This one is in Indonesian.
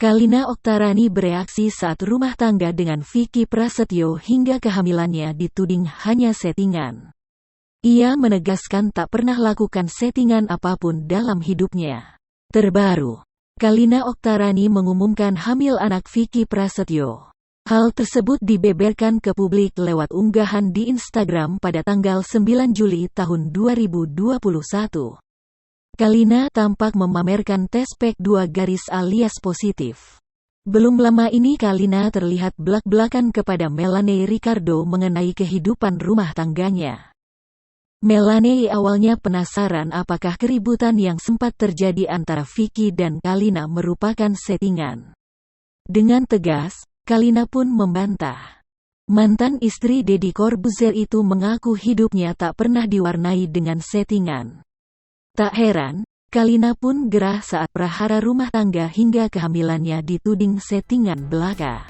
Kalina Oktarani bereaksi saat rumah tangga dengan Vicky Prasetyo hingga kehamilannya dituding hanya settingan. Ia menegaskan tak pernah lakukan settingan apapun dalam hidupnya. Terbaru, Kalina Oktarani mengumumkan hamil anak Vicky Prasetyo. Hal tersebut dibeberkan ke publik lewat unggahan di Instagram pada tanggal 9 Juli tahun 2021. Kalina tampak memamerkan tes PEK 2 alias positif. Belum lama ini Kalina terlihat belak-belakan kepada Melanie Ricardo mengenai kehidupan rumah tangganya. Melanie awalnya penasaran apakah keributan yang sempat terjadi antara Vicky dan Kalina merupakan settingan. Dengan tegas, Kalina pun membantah. Mantan istri Deddy Corbuzier itu mengaku hidupnya tak pernah diwarnai dengan settingan. Tak heran, Kalina pun gerah saat prahara rumah tangga hingga kehamilannya dituding settingan belaka.